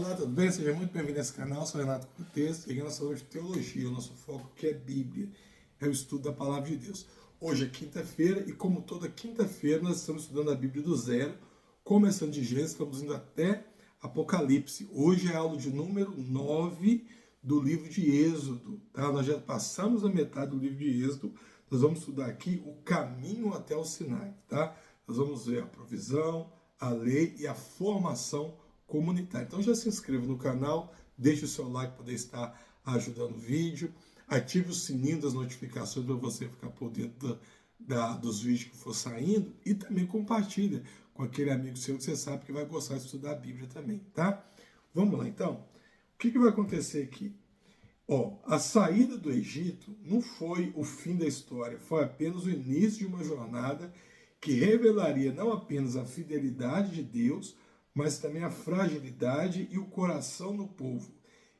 Olá, tudo bem? Seja muito bem-vindo a esse canal. Eu sou Renato Cortes e nós falamos de teologia. O nosso foco que é Bíblia, é o estudo da Palavra de Deus. Hoje é quinta-feira e, como toda quinta-feira, nós estamos estudando a Bíblia do zero, começando de Gênesis, estamos indo até Apocalipse. Hoje é a aula de número 9 do livro de Êxodo. Tá? Nós já passamos a metade do livro de Êxodo. Nós vamos estudar aqui o caminho até o Sinai. Tá? Nós vamos ver a provisão, a lei e a formação comunitária. Então já se inscreva no canal, deixe o seu like para poder estar ajudando o vídeo, ative o sininho das notificações para você ficar por dentro dos vídeos que for saindo e também compartilha com aquele amigo seu que você sabe que vai gostar de estudar a Bíblia também, tá? Vamos lá então. O que vai acontecer aqui? A saída do Egito não foi o fim da história, foi apenas o início de uma jornada que revelaria não apenas a fidelidade de Deus, mas também a fragilidade e o coração do povo.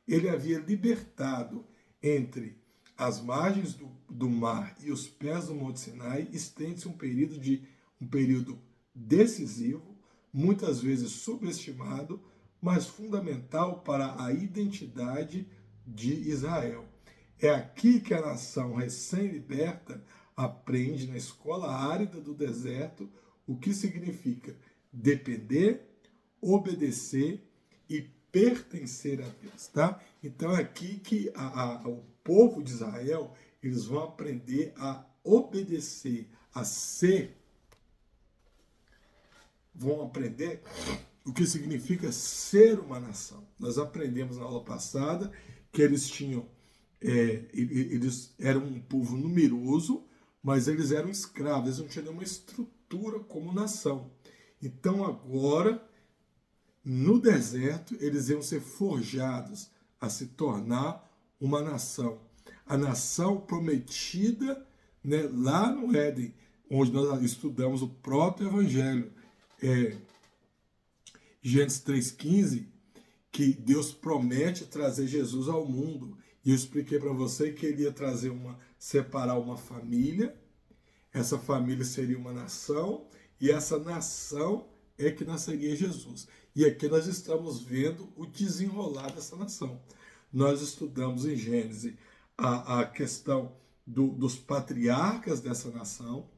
Ele havia libertado entre as margens do mar e os pés do Monte Sinai, estende-se um período decisivo, muitas vezes subestimado, mas fundamental para a identidade de Israel. É aqui que a nação recém-liberta aprende na escola árida do deserto o que significa depender, obedecer e pertencer a Deus, tá? Então é aqui que o povo de Israel, eles vão aprender a obedecer, vão aprender o que significa ser uma nação. Nós aprendemos na aula passada que eles eram um povo numeroso, mas eles eram escravos, eles não tinham nenhuma estrutura como nação. Então agora, no deserto, eles iam ser forjados a se tornar uma nação. A nação prometida, né, lá no Éden, onde nós estudamos o próprio Evangelho. Gênesis 3,15, que Deus promete trazer Jesus ao mundo. E eu expliquei para você que ele ia separar uma família, essa família seria uma nação, e essa nação é que nasceria Jesus. E aqui nós estamos vendo o desenrolar dessa nação. Nós estudamos em Gênesis a questão dos patriarcas dessa nação,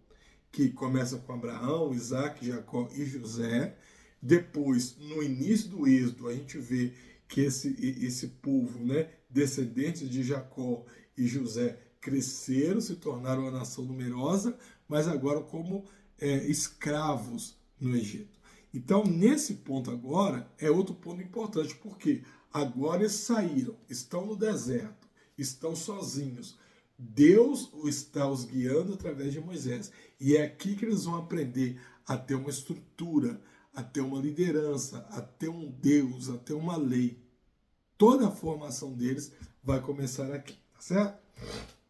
que começa com Abraão, Isaac, Jacó e José. Depois, no início do Êxodo, a gente vê que esse povo, né, descendentes de Jacó e José, cresceram, se tornaram uma nação numerosa, mas agora como escravos no Egito. Então, nesse ponto agora, é outro ponto importante, porque agora eles saíram, estão no deserto, estão sozinhos. Deus está os guiando através de Moisés. E é aqui que eles vão aprender a ter uma estrutura, a ter uma liderança, a ter um Deus, a ter uma lei. Toda a formação deles vai começar aqui, tá certo?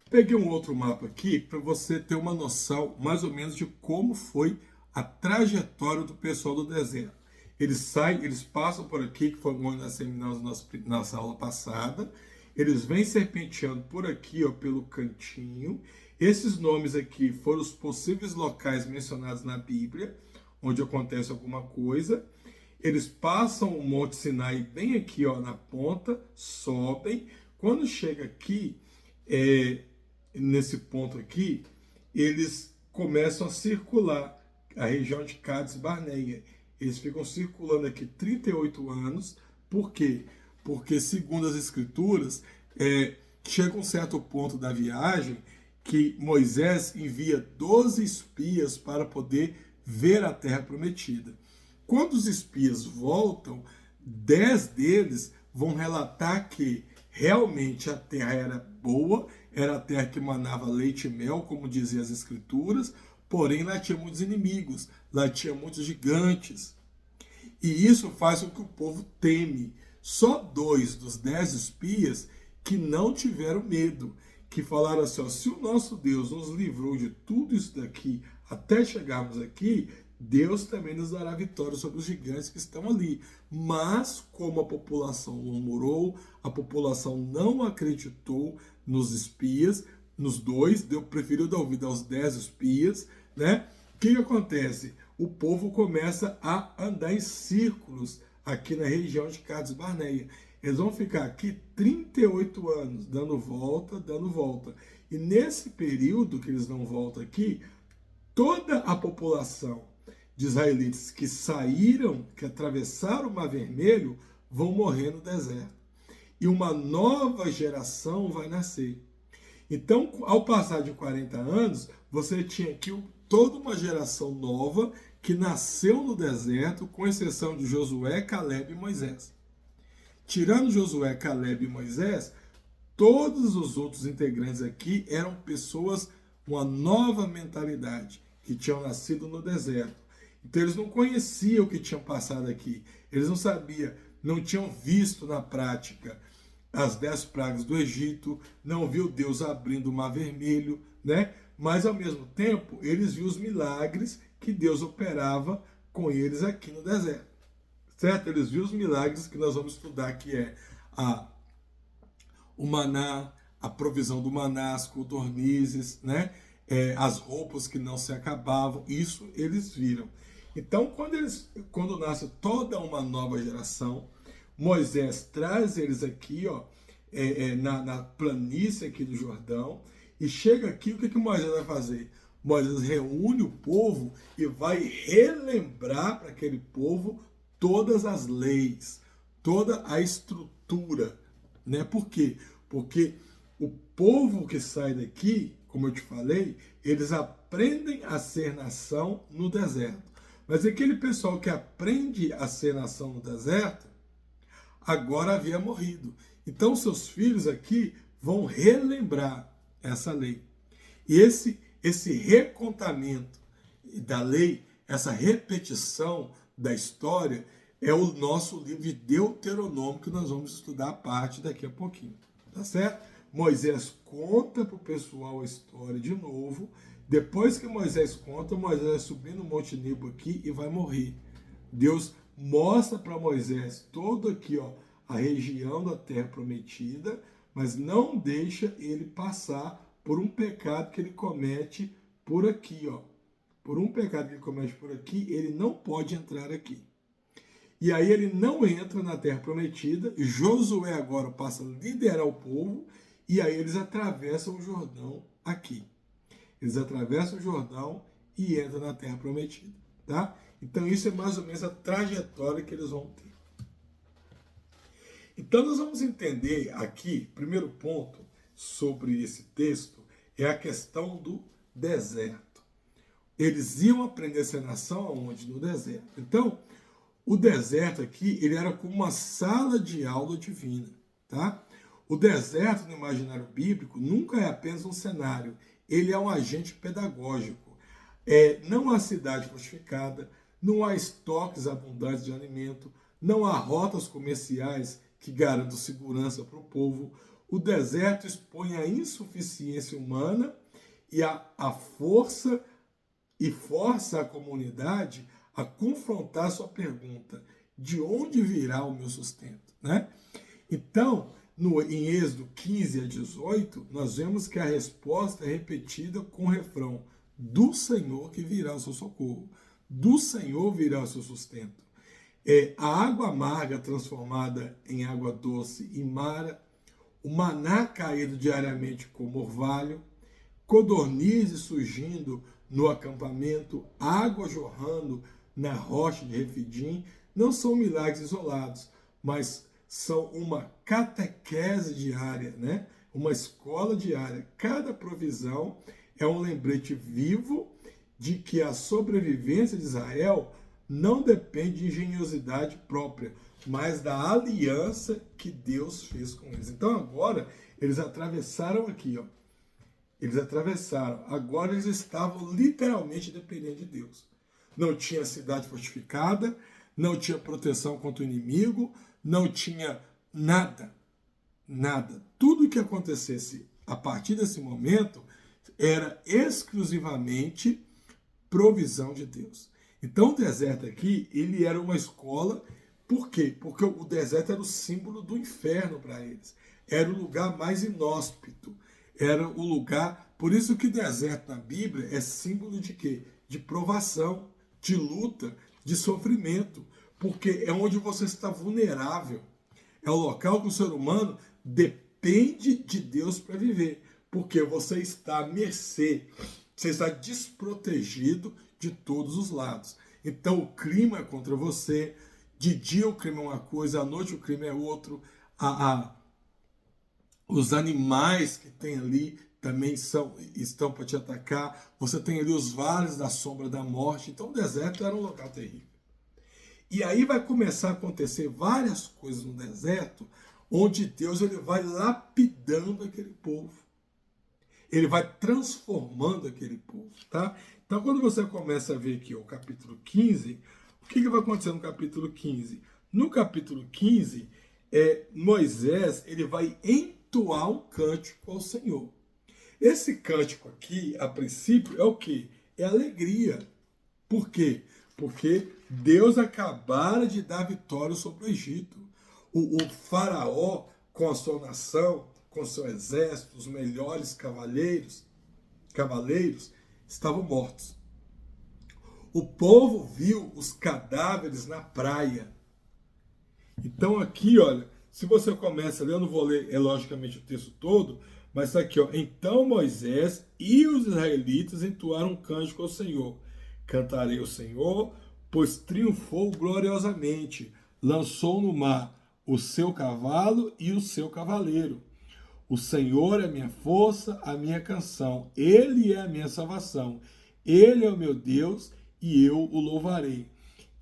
Peguei um outro mapa aqui para você ter uma noção mais ou menos de como foi a trajetória do pessoal do deserto. Eles passam por aqui, que foi onde nós terminamos nossa aula passada. Eles vêm serpenteando por aqui, ó, pelo cantinho. Esses nomes aqui foram os possíveis locais mencionados na Bíblia, onde acontece alguma coisa. Eles passam o Monte Sinai bem aqui, ó, na ponta, sobem. Quando chega aqui, nesse ponto aqui, eles começam a circular a região de Cádiz Barneia. Eles ficam circulando aqui 38 anos. Por quê? Porque, segundo as escrituras, chega um certo ponto da viagem que Moisés envia 12 espias para poder ver a terra prometida. Quando os espias voltam, 10 deles vão relatar que realmente a terra era boa, era a terra que manava leite e mel, como diziam as escrituras, porém lá tinha muitos inimigos, lá tinha muitos gigantes. E isso faz com que o povo teme. Só 2 dos 10 espias que não tiveram medo, que falaram assim, ó, se o nosso Deus nos livrou de tudo isso daqui até chegarmos aqui, Deus também nos dará vitória sobre os gigantes que estão ali. Mas, como a população murmurou, a população não acreditou nos espias, nos 2, preferiu dar ouvido aos 10 espias, né? O que acontece? O povo começa a andar em círculos aqui na região de Cades Barneia. Eles vão ficar aqui 38 anos, dando volta, dando volta. E nesse período que eles dão volta aqui, toda a população de israelitas que saíram, que atravessaram o Mar Vermelho, vão morrer no deserto. E uma nova geração vai nascer. Então, ao passar de 40 anos, você tinha aqui toda uma geração nova que nasceu no deserto, com exceção de Josué, Caleb e Moisés. Tirando Josué, Caleb e Moisés, todos os outros integrantes aqui eram pessoas com uma nova mentalidade, que tinham nascido no deserto. Então eles não conheciam o que tinham passado aqui. Eles não sabiam, não tinham visto na prática as 10 pragas do Egito, não viu Deus abrindo o Mar Vermelho, né? Mas ao mesmo tempo, eles viam os milagres que Deus operava com eles aqui no deserto. Certo? Eles viram os milagres que nós vamos estudar, que é o maná, a provisão do maná, as codornizes, né? As roupas que não se acabavam, isso eles viram. Então, quando nasce toda uma nova geração, Moisés traz eles aqui, ó, na planície aqui do Jordão, e chega aqui, o que Moisés vai fazer? Moisés reúne o povo e vai relembrar para aquele povo todas as leis, toda a estrutura, né? Por quê? Porque o povo que sai daqui, como eu te falei, eles aprendem a ser nação no deserto. Mas aquele pessoal que aprende a ser nação no deserto, agora havia morrido. Então seus filhos aqui vão relembrar essa lei. E esse recontamento da lei, essa repetição da história, é o nosso livro de Deuteronômio, que nós vamos estudar a parte daqui a pouquinho. Tá certo? Moisés conta para o pessoal a história de novo. Depois que Moisés conta, Moisés vai subir no Monte Nebo aqui e vai morrer. Deus mostra para Moisés todo aqui, ó, a região da terra prometida, mas não deixa ele passar por um pecado que ele comete por aqui, ó. Por um pecado que ele comete por aqui, ele não pode entrar aqui. E aí ele não entra na terra prometida, Josué agora passa a liderar o povo, e aí eles atravessam o Jordão aqui. Eles atravessam o Jordão e entram na terra prometida, tá? Então isso é mais ou menos a trajetória que eles vão ter. Então nós vamos entender aqui, primeiro ponto sobre esse texto, é a questão do deserto. Eles iam aprender a ser nação aonde? No deserto. Então, o deserto aqui, ele era como uma sala de aula divina, tá? O deserto no imaginário bíblico nunca é apenas um cenário, ele é um agente pedagógico. Não há cidade fortificada, não há estoques abundantes de alimento, não há rotas comerciais que garantam segurança para o povo. O deserto expõe a insuficiência humana e a força e força a comunidade a confrontar sua pergunta: de onde virá o meu sustento? Né? Então, em Êxodo 15 a 18, nós vemos que a resposta é repetida com o refrão: do Senhor que virá o seu socorro, do Senhor virá o seu sustento. A água amarga transformada em água doce e mara, o maná caído diariamente como orvalho, codornizes surgindo no acampamento, água jorrando na rocha de Refidim, não são milagres isolados, mas são uma catequese diária, né? Uma escola diária. Cada provisão é um lembrete vivo de que a sobrevivência de Israel não depende de engenhosidade própria, mas da aliança que Deus fez com eles. Então agora eles atravessaram aqui, ó. Eles atravessaram. Agora eles estavam literalmente dependendo de Deus. Não tinha cidade fortificada, não tinha proteção contra o inimigo, não tinha nada. Nada. Tudo que acontecesse a partir desse momento era exclusivamente provisão de Deus. Então o deserto aqui, ele era uma escola. Por quê? Porque o deserto era o símbolo do inferno para eles. Era o lugar mais inóspito. Era o lugar... Por isso que deserto na Bíblia é símbolo de quê? De provação, de luta, de sofrimento. porque é onde você está vulnerável. É o local que o ser humano depende de Deus para viver, porque você está à mercê, você está desprotegido de todos os lados. Então o crime é contra você, de dia o crime é uma coisa, à noite o crime é outro, os animais que tem ali também estão para te atacar, você tem ali os vales da sombra da morte, então o deserto era um local terrível. E aí vai começar a acontecer várias coisas no deserto, onde Deus ele vai lapidando aquele povo. Ele vai transformando aquele povo, tá? Então, quando você começa a ver aqui o capítulo 15, o que vai acontecer no capítulo 15? No capítulo 15, Moisés ele vai entoar um cântico ao Senhor. Esse cântico aqui, a princípio, é o quê? É alegria. Por quê? Porque Deus acabara de dar vitória sobre o Egito. O faraó, com a sua nação, com seu exército, os melhores cavaleiros, estavam mortos. O povo viu os cadáveres na praia. Então aqui, olha, se você começa a ler, eu não vou ler, logicamente, o texto todo, mas está aqui, ó. Então Moisés e os israelitas entoaram um cântico ao Senhor. Cantarei ao Senhor, pois triunfou gloriosamente, lançou no mar o seu cavalo e o seu cavaleiro. O Senhor é minha força, a minha canção, Ele é a minha salvação, Ele é o meu Deus e eu o louvarei.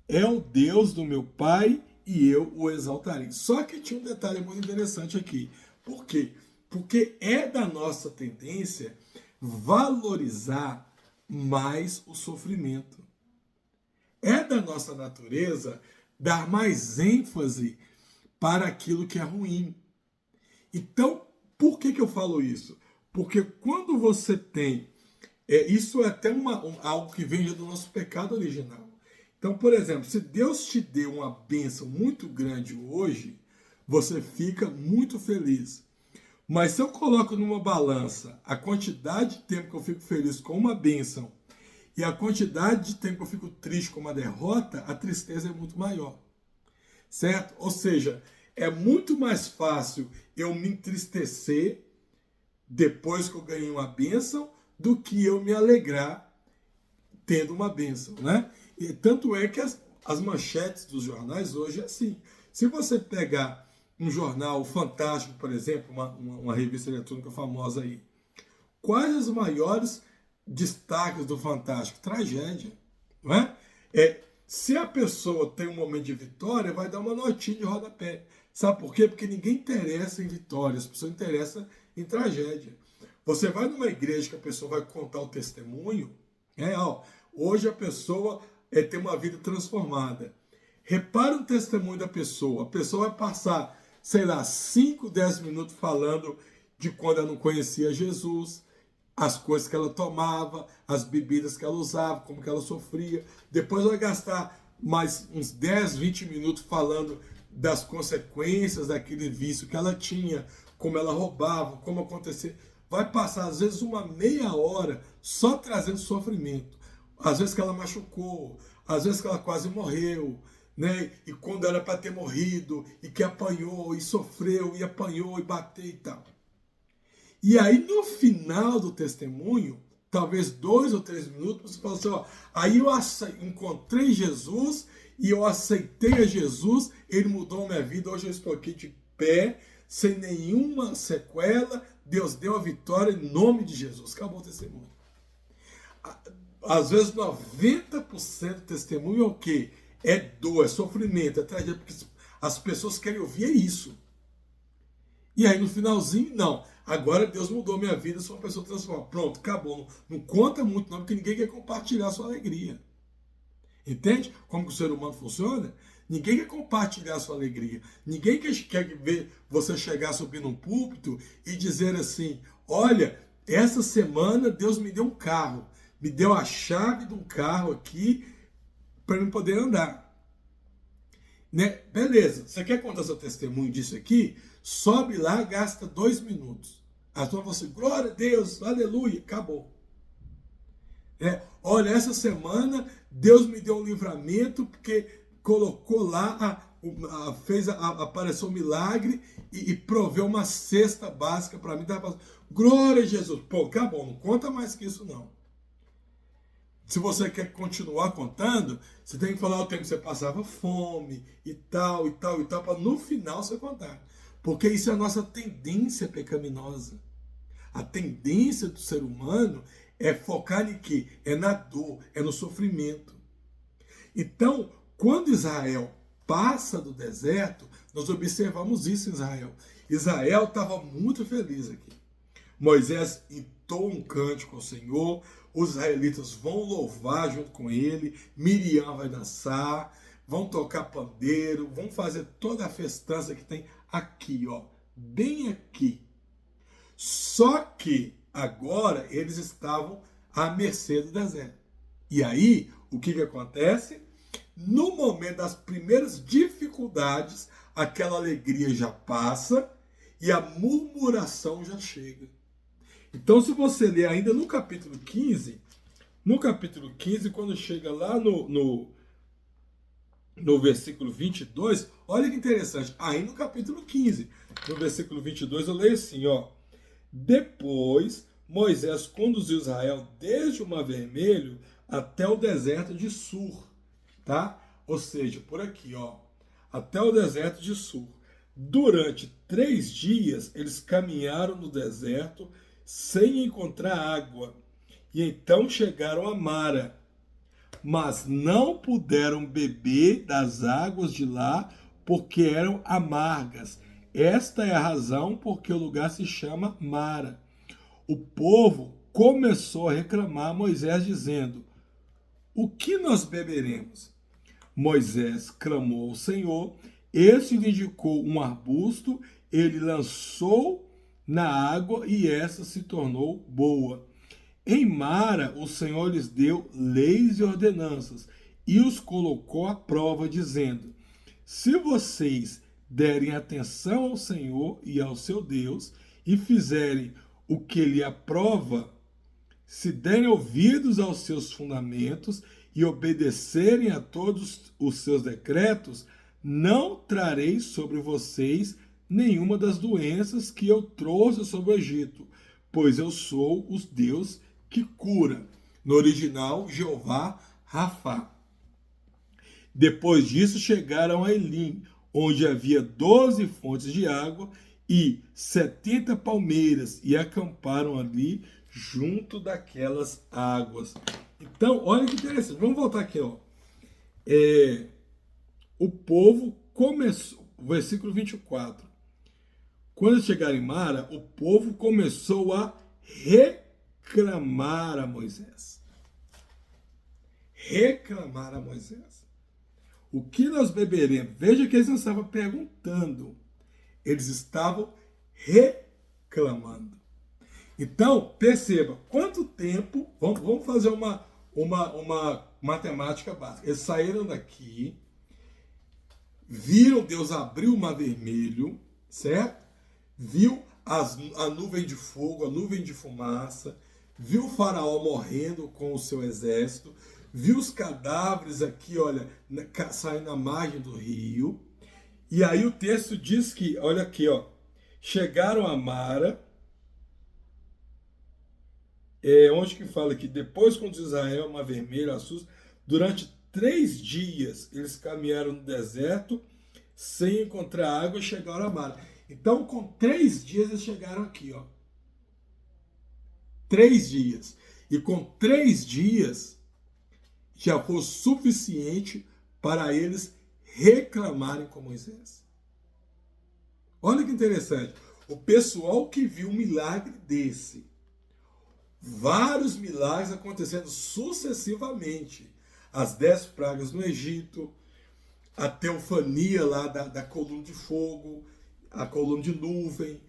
É o Deus do meu pai e eu o exaltarei. Só que tinha um detalhe muito interessante aqui. Por quê? Porque é da nossa tendência valorizar mais o sofrimento. É da nossa natureza dar mais ênfase para aquilo que é ruim. Então, por que eu falo isso? Porque quando você tem... isso é até algo que vem do nosso pecado original. Então, por exemplo, se Deus te deu uma bênção muito grande hoje, você fica muito feliz. Mas se eu coloco numa balança a quantidade de tempo que eu fico feliz com uma bênção e a quantidade de tempo que eu fico triste com uma derrota, a tristeza é muito maior. Certo? Ou seja, é muito mais fácil eu me entristecer depois que eu ganhei uma bênção do que eu me alegrar tendo uma bênção, né? E tanto é que as manchetes dos jornais hoje é assim. Se você pegar um jornal Fantástico, por exemplo, uma revista eletrônica famosa aí, quais os maiores destaques do Fantástico? Tragédia, não é? Se a pessoa tem um momento de vitória, vai dar uma notinha de rodapé. Sabe por quê? Porque ninguém interessa em vitória, as pessoas interessam em tragédia. Você vai numa igreja que a pessoa vai contar o testemunho, hoje a pessoa tem uma vida transformada. Repara o testemunho da pessoa. A pessoa vai passar, 5, 10 minutos falando de quando ela não conhecia Jesus, as coisas que ela tomava, as bebidas que ela usava, como que ela sofria. Depois vai gastar mais uns 10, 20 minutos falando das consequências daquele vício que ela tinha, como ela roubava, como acontecia. Vai passar, às vezes, uma meia hora só trazendo sofrimento. Às vezes que ela machucou, às vezes que ela quase morreu, né? E quando era para ter morrido, e que apanhou, e sofreu, e apanhou, e bateu e tal. E aí, no final do testemunho, talvez 2 ou 3 minutos, você fala assim, aí eu encontrei Jesus, e eu aceitei a Jesus, ele mudou a minha vida, hoje eu estou aqui de pé, sem nenhuma sequela, Deus deu a vitória em nome de Jesus. Acabou o testemunho. Às vezes 90% do testemunho é o quê? É dor, é sofrimento, é tragédia, porque as pessoas querem ouvir isso. E aí no finalzinho, não. Agora Deus mudou minha vida, sou uma pessoa transformada. Pronto, acabou. Não conta muito não, porque ninguém quer compartilhar a sua alegria. Entende como que o ser humano funciona? Ninguém quer compartilhar a sua alegria. Ninguém quer ver você chegar, subir num púlpito e dizer assim, olha, essa semana Deus me deu um carro. Me deu a chave de um carro aqui para eu poder andar. Né? Beleza, você quer contar seu testemunho disso aqui? Sobe lá, gasta 2 minutos. A tua você, glória a Deus, aleluia, acabou. Olha, essa semana Deus me deu um livramento porque colocou lá, apareceu um milagre e proveu uma cesta básica para mim. Glória a Jesus. Pô, acabou, não conta mais que isso não. Se você quer continuar contando, você tem que falar o tempo que você passava fome e tal, para no final você contar. Porque isso é a nossa tendência pecaminosa. A tendência do ser humano é focar em quê? É na dor, é no sofrimento. Então, quando Israel passa do deserto, nós observamos isso em Israel. Israel estava muito feliz aqui. Moisés entoa um cântico ao Senhor, os israelitas vão louvar junto com ele, Miriam vai dançar, vão tocar pandeiro, vão fazer toda a festança que tem aqui, ó, bem aqui. Só que agora eles estavam à mercê do deserto. E aí, o que acontece? No momento das primeiras dificuldades, aquela alegria já passa e a murmuração já chega. Então, se você ler ainda no capítulo 15, quando chega lá no versículo 22, olha que interessante, aí no capítulo 15, no versículo 22, eu leio assim, ó: depois Moisés conduziu Israel desde o Mar Vermelho até o deserto de Sur, tá? Ou seja, por aqui, ó, até o deserto de Sur. Durante 3 dias eles caminharam no deserto sem encontrar água, e então chegaram a Mara, mas não puderam beber das águas de lá, porque eram amargas. Esta é a razão porque o lugar se chama Mara. O povo começou a reclamar a Moisés, dizendo: o que nós beberemos? Moisés clamou ao Senhor, este lhe indicou um arbusto, ele lançou na água e essa se tornou boa. Em Mara, o Senhor lhes deu leis e ordenanças e os colocou à prova, dizendo: se vocês derem atenção ao Senhor e ao seu Deus e fizerem o que lhe aprova, se derem ouvidos aos seus fundamentos e obedecerem a todos os seus decretos, não trarei sobre vocês nenhuma das doenças que eu trouxe sobre o Egito, pois eu sou o Deus que cura. No original, Jeová Rafá. Depois disso, chegaram a Elim, onde havia 12 fontes de água e 70 palmeiras, e acamparam ali junto daquelas águas. Então, olha que interessante. Vamos voltar aqui, ó. O povo começou, versículo 24. Quando chegaram em Mara, o povo começou a reclamar a Moisés. Reclamar a Moisés. O que nós beberemos? Veja que eles não estavam perguntando. Eles estavam reclamando. Então, perceba, quanto tempo... Vamos fazer uma matemática básica. Eles saíram daqui, viram Deus abrir o Mar Vermelho, certo? Viu a nuvem de fogo, a nuvem de fumaça, viu o faraó morrendo com o seu exército, viu os cadáveres aqui, olha, saindo na margem do rio. E aí o texto diz que, olha aqui, ó, chegaram a Mara, onde que fala que depois quando Israel, Mar Vermelho, Assus, durante 3 dias eles caminharam no deserto sem encontrar água e chegaram a Mara. Então, com 3 dias eles chegaram aqui, ó. 3 dias. E com 3 dias já foi suficiente para eles reclamarem com Moisés. Olha que interessante. O pessoal que viu um milagre desse, vários milagres acontecendo sucessivamente, as 10 pragas no Egito, a teofania lá da coluna de fogo, a coluna de nuvem,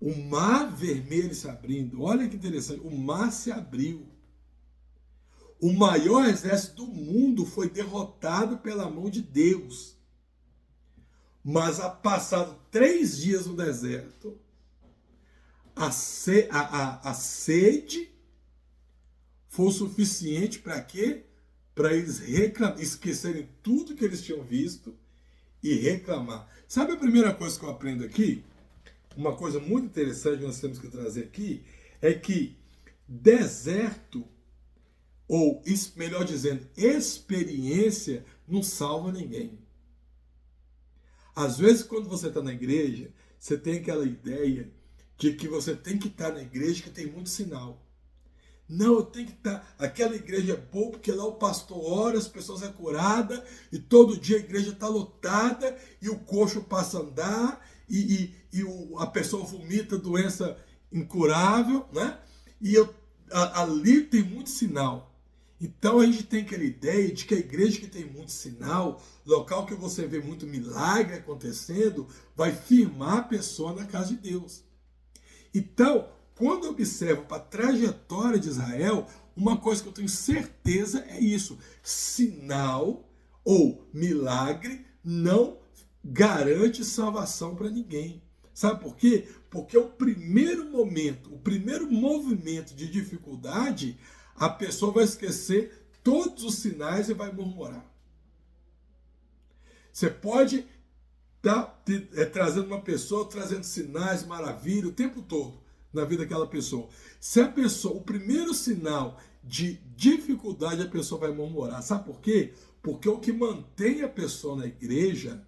o Mar Vermelho se abrindo. Olha que interessante, o mar se abriu. O maior exército do mundo foi derrotado pela mão de Deus. Mas, passado 3 dias no deserto, a sede foi o suficiente para quê? para eles esquecerem tudo que eles tinham visto e reclamar. Sabe a primeira coisa que eu aprendo aqui? Uma coisa muito interessante que nós temos que trazer aqui é que deserto, ou melhor dizendo, experiência não salva ninguém. Às vezes, quando você está na igreja, você tem aquela ideia de que você tem que estar na igreja que tem muito sinal. Não, eu tenho que estar. Aquela igreja é boa porque lá o pastor ora, as pessoas são curadas, e todo dia a igreja está lotada, e o coxo passa a andar, a pessoa vomita doença incurável, né? Ali tem muito sinal. Então a gente tem aquela ideia de que a igreja que tem muito sinal, local que você vê muito milagre acontecendo, vai firmar a pessoa na casa de Deus. Então, quando eu observo para a trajetória de Israel, uma coisa que eu tenho certeza é isso: sinal ou milagre não garante salvação para ninguém. Sabe por quê? Porque o primeiro momento, o primeiro movimento de dificuldade, a pessoa vai esquecer todos os sinais e vai murmurar. Você pode estar trazendo uma pessoa, trazendo sinais, maravilha, o tempo todo na vida daquela pessoa. Se a pessoa, o primeiro sinal de dificuldade, a pessoa vai murmurar. Sabe por quê? Porque o que mantém a pessoa na igreja,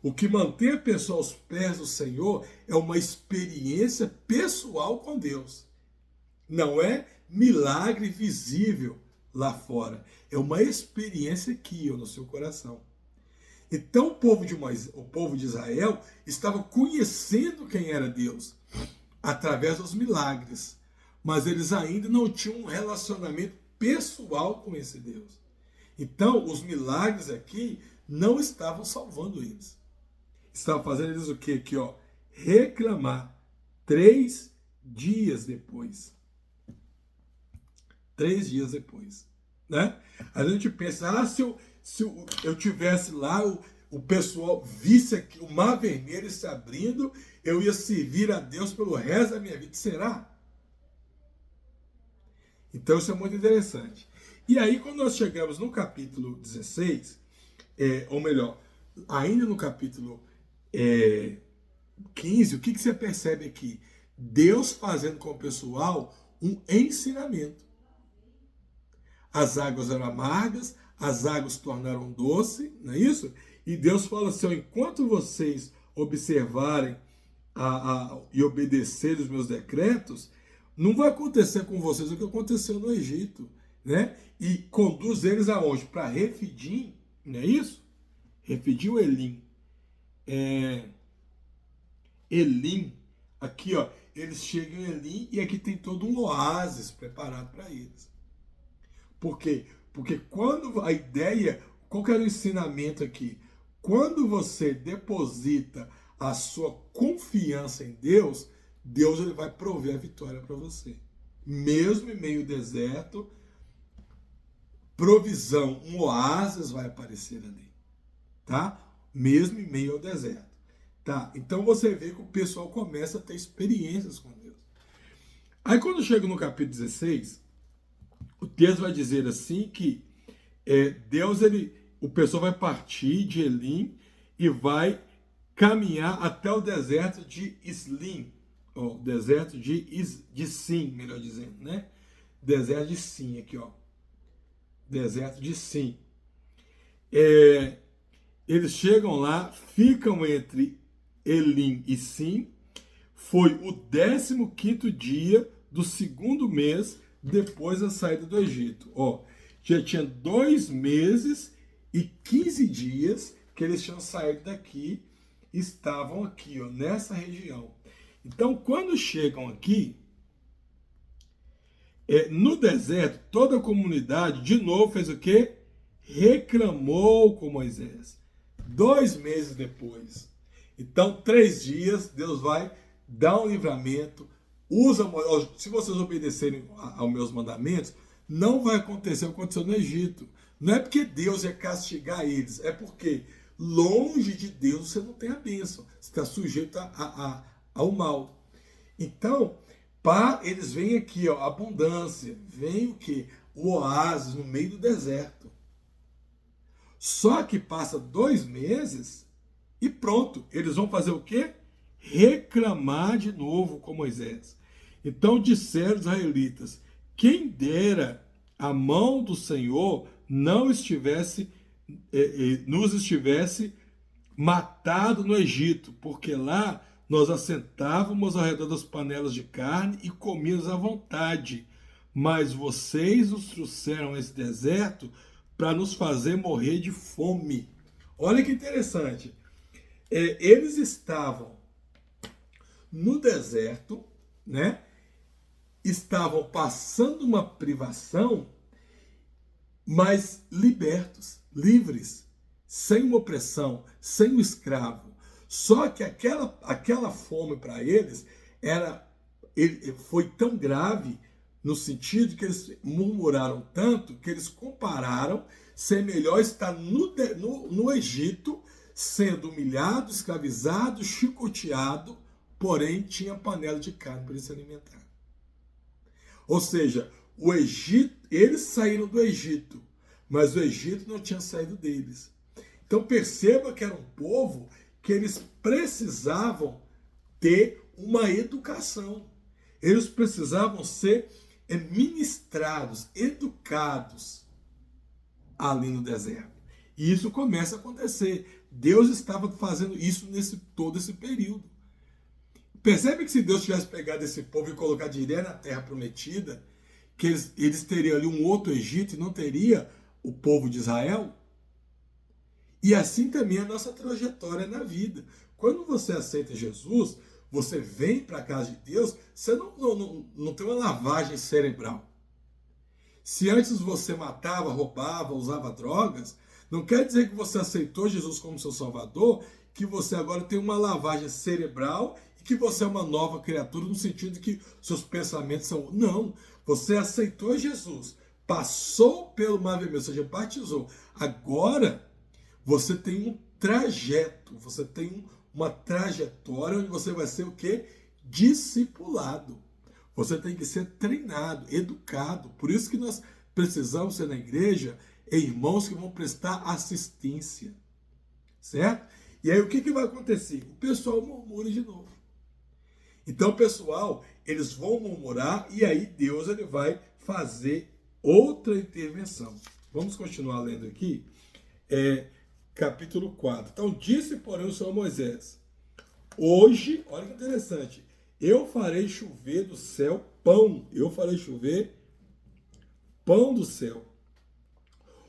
o que mantém a pessoa aos pés do Senhor, é uma experiência pessoal com Deus. Não é milagre visível lá fora. É uma experiência aqui, no seu coração. Então o povo de Israel estava conhecendo quem era Deus através dos milagres. Mas eles ainda não tinham um relacionamento pessoal com esse Deus. Então os milagres aqui não estavam salvando eles. Estavam fazendo eles o quê? Aqui, ó, reclamar 3 dias depois. 3 dias depois, né? A gente pensa, se eu tivesse lá, o pessoal visse aqui, o mar vermelho se abrindo, eu ia servir a Deus pelo resto da minha vida. Será? Então isso é muito interessante. E aí, quando nós chegamos no capítulo 16, ou melhor, ainda no capítulo 15, o que você percebe aqui? Deus fazendo com o pessoal um ensinamento. As águas eram amargas, as águas se tornaram doce, não é isso? E Deus fala assim: enquanto vocês observarem e obedecerem os meus decretos, não vai acontecer com vocês o que aconteceu no Egito, né? E conduz eles aonde? Para Refidim, não é isso? Refidim ou Elim? Elim, aqui ó, eles chegam em Elim e aqui tem todo um oásis preparado para eles. Por quê? Porque quando a ideia, qual que era o ensinamento aqui? Quando você deposita a sua confiança em Deus, Deus ele vai prover a vitória para você. Mesmo em meio ao deserto, provisão, um oásis vai aparecer ali, tá? Mesmo em meio ao deserto, tá? Então você vê que o pessoal começa a ter experiências com Deus. Aí quando chega no capítulo 16, o texto vai dizer assim que o pessoal vai partir de Elim e vai caminhar até o deserto de Islim, ó, deserto de Sim, melhor dizendo, né? Deserto de Sim, aqui, ó. Deserto de Sim. Eles chegam lá, ficam entre Elim e Sim. Foi o 15º dia do 2º mês depois da saída do Egito. Ó, já tinha 2 meses e 15 dias que eles tinham saído daqui, estavam aqui, ó, nessa região. Então, quando chegam aqui, no deserto, toda a comunidade, de novo, fez o quê? Reclamou com Moisés. 2 meses depois. Então, 3 dias, Deus vai dar um livramento. Se vocês obedecerem aos meus mandamentos, não vai acontecer o que aconteceu no Egito. Não é porque Deus ia castigar eles, é porque longe de Deus você não tem a bênção. Você está sujeito ao mal. Então, eles veem aqui, ó, abundância, vem o quê? o oásis no meio do deserto. Só que passa 2 meses e pronto, eles vão fazer o quê? Reclamar de novo com Moisés. Então disseram os israelitas: quem dera a mão do Senhor não estivesse, nos estivesse matado no Egito, porque lá nós assentávamos ao redor das panelas de carne e comíamos à vontade. Mas vocês nos trouxeram a esse deserto para nos fazer morrer de fome. Olha que interessante. Eles estavam no deserto, né? Estavam passando uma privação, mas libertos, livres, sem uma opressão, sem um escravo. Só que aquela fome para eles foi tão grave, no sentido que eles murmuraram tanto, que eles compararam ser melhor estar no Egito, sendo humilhado, escravizado, chicoteado, porém tinha panela de carne para eles se alimentar. Ou seja, o Egito, eles saíram do Egito, mas o Egito não tinha saído deles. Então perceba que era um povo que eles precisavam ter uma educação. Eles precisavam ser ministrados, educados ali no deserto. E isso começa a acontecer. Deus estava fazendo isso todo esse período. Percebe que se Deus tivesse pegado esse povo e colocado direto na terra prometida, que eles teriam ali um outro Egito e não teria o povo de Israel? E assim também é a nossa trajetória na vida. Quando você aceita Jesus, você vem para a casa de Deus, você não tem uma lavagem cerebral. Se antes você matava, roubava, usava drogas, não quer dizer que você aceitou Jesus como seu Salvador, que você agora tem uma lavagem cerebral e que você é uma nova criatura, no sentido de que seus pensamentos são... Não, você aceitou Jesus, passou pelo mar vermelho, ou seja, batizou. Agora, você tem um trajeto, você tem uma trajetória onde você vai ser o quê? Discipulado. Você tem que ser treinado, educado. Por isso que nós precisamos ser na igreja irmãos que vão prestar assistência. Certo? E aí o que vai acontecer? O pessoal murmura de novo. Então o pessoal, eles vão murmurar e aí Deus ele vai fazer outra intervenção. Vamos continuar lendo aqui. Capítulo 4. Então disse, porém, o Senhor a Moisés: hoje, olha que interessante, eu farei chover do céu pão. Eu farei chover pão do céu.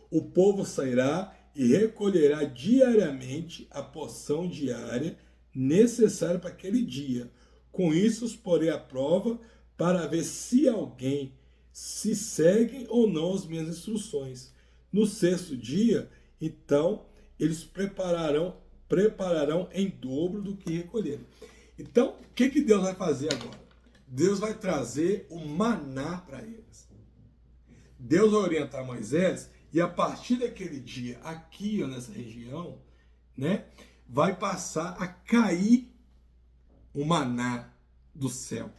O povo sairá e recolherá diariamente a porção diária necessária para aquele dia. Com isso os porei à prova para ver se alguém se segue ou não as minhas instruções. No 6º dia, então, eles prepararão em dobro do que recolheram. Então, o que Deus vai fazer agora? Deus vai trazer o maná para eles. Deus vai orientar Moisés e a partir daquele dia, aqui nessa região, né, vai passar a cair o maná do céu.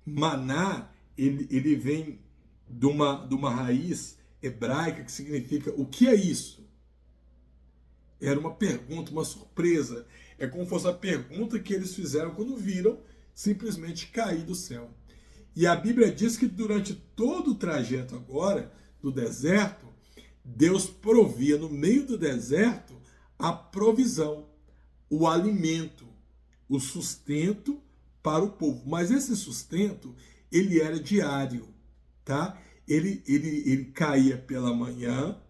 Maná, ele vem de uma raiz hebraica que significa: o que é isso? Era uma pergunta, uma surpresa. É como se fosse a pergunta que eles fizeram quando viram simplesmente cair do céu. E a Bíblia diz que durante todo o trajeto agora do deserto, Deus provia no meio do deserto a provisão, o alimento, o sustento para o povo. Mas esse sustento, ele era diário, tá? Ele caía pela manhã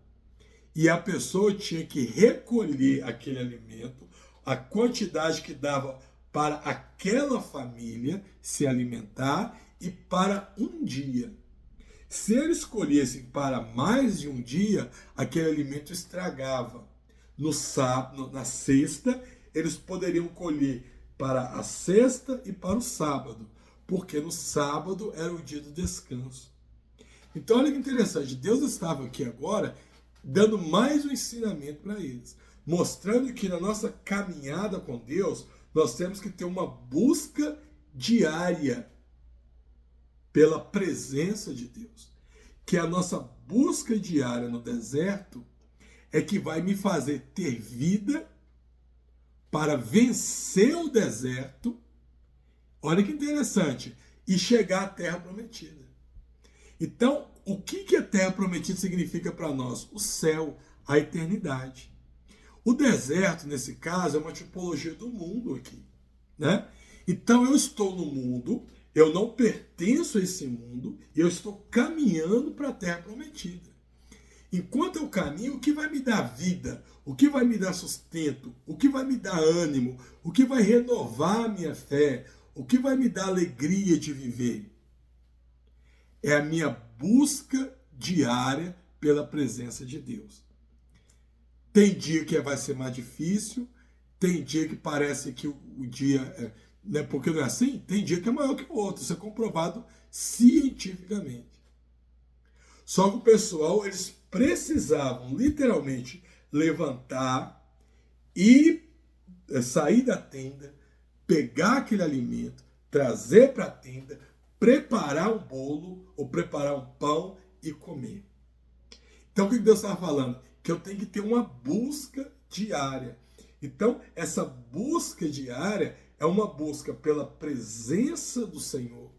e a pessoa tinha que recolher aquele alimento, a quantidade que dava para aquela família se alimentar e para um dia. Se eles escolhessem para mais de um dia, aquele alimento estragava. No sábado, na sexta, eles poderiam colher para a sexta e para o sábado, porque no sábado era o dia do descanso. Então olha que interessante, Deus estava aqui agora dando mais um ensinamento para eles, mostrando que na nossa caminhada com Deus, nós temos que ter uma busca diária pela presença de Deus. que a nossa busca diária no deserto é que vai me fazer ter vida para vencer o deserto. Olha que interessante. E chegar à terra prometida. Então, o que a terra prometida significa para nós? O céu, a eternidade. O deserto, nesse caso, é uma tipologia do mundo aqui, né? Então, eu estou no mundo, eu não pertenço a esse mundo, e eu estou caminhando para a terra prometida. Enquanto eu caminho, o que vai me dar vida? O que vai me dar sustento? O que vai me dar ânimo? O que vai renovar a minha fé? O que vai me dar alegria de viver? É a minha busca diária pela presença de Deus. Tem dia que vai ser mais difícil, tem dia que parece que o dia... né, porque não é assim? Tem dia que é maior que o outro. Isso é comprovado cientificamente. Só que o pessoal, eles precisavam literalmente levantar e sair da tenda, pegar aquele alimento, trazer para a tenda, preparar um bolo ou preparar um pão e comer. Então o que Deus estava falando? Que eu tenho que ter uma busca diária. Então essa busca diária é uma busca pela presença do Senhor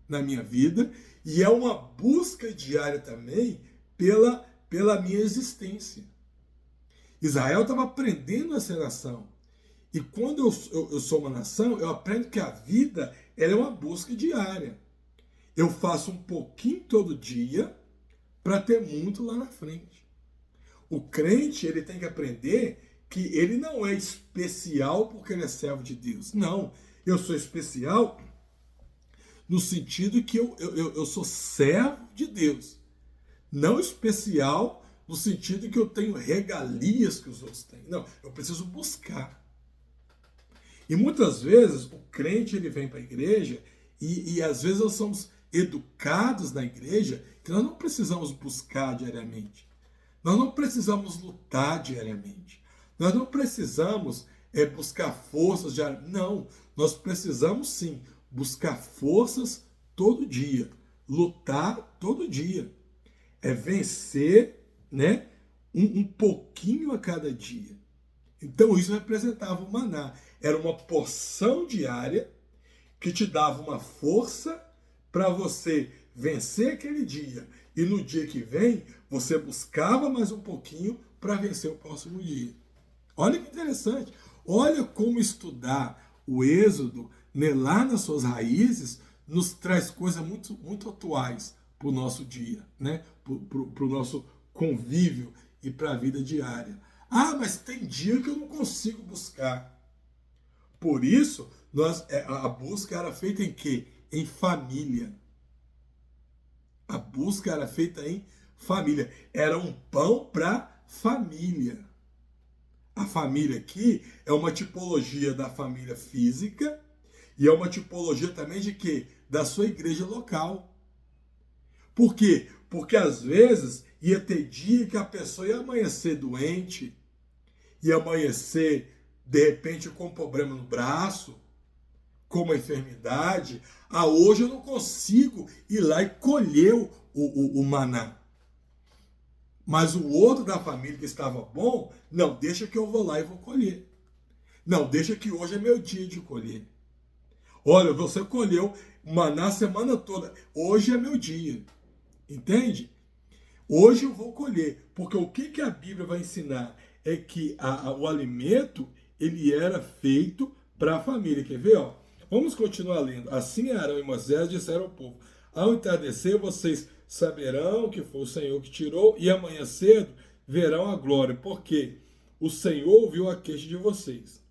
na minha vida e é uma busca diária também pela minha existência. Israel estava aprendendo a ser nação. E quando eu sou uma nação, eu aprendo que a vida ela é uma busca diária. Eu faço um pouquinho todo dia para ter muito lá na frente. O crente ele tem que aprender que ele não é especial porque ele é servo de Deus. Não, eu sou especial no sentido que eu sou servo de Deus. Não especial no sentido que eu tenho regalias que os outros têm. Não, eu preciso buscar. E muitas vezes o crente ele vem para a igreja e às vezes nós somos educados na igreja que nós não precisamos buscar diariamente. Nós não precisamos lutar diariamente. Nós não precisamos buscar forças diariamente. Não, nós precisamos sim buscar forças todo dia. Lutar todo dia. É vencer, né, um pouquinho a cada dia. Então isso representava o maná. Era uma porção diária que te dava uma força para você vencer aquele dia. E no dia que vem, você buscava mais um pouquinho para vencer o próximo dia. Olha que interessante. Olha como estudar o Êxodo, né, lá nas suas raízes, nos traz coisas muito, muito atuais para o nosso dia, né? Para o nosso convívio e para a vida diária. Ah, mas tem dia que eu não consigo buscar. Por isso, a busca era feita em quê? Em família. A busca era feita em família. Era um pão para família. A família aqui é uma tipologia da família física e é uma tipologia também de quê? Da sua igreja local. Por quê? Porque às vezes ia ter dia que a pessoa ia amanhecer doente, ia amanhecer de repente com um problema no braço, com uma enfermidade. Ah, hoje eu não consigo ir lá e colher o maná. Mas o outro da família que estava bom, não, deixa que eu vou lá e vou colher. Não, deixa que hoje é meu dia de colher. Olha, você colheu maná a semana toda, hoje é meu dia. Entende? Hoje eu vou colher, porque o que a Bíblia vai ensinar é que o alimento ele era feito para a família. Quer ver? Ó? Vamos continuar lendo. Assim Arão e Moisés disseram ao povo: ao entardecer vocês saberão que foi o Senhor que tirou, e amanhã cedo verão a glória, porque o Senhor ouviu a queixa de vocês.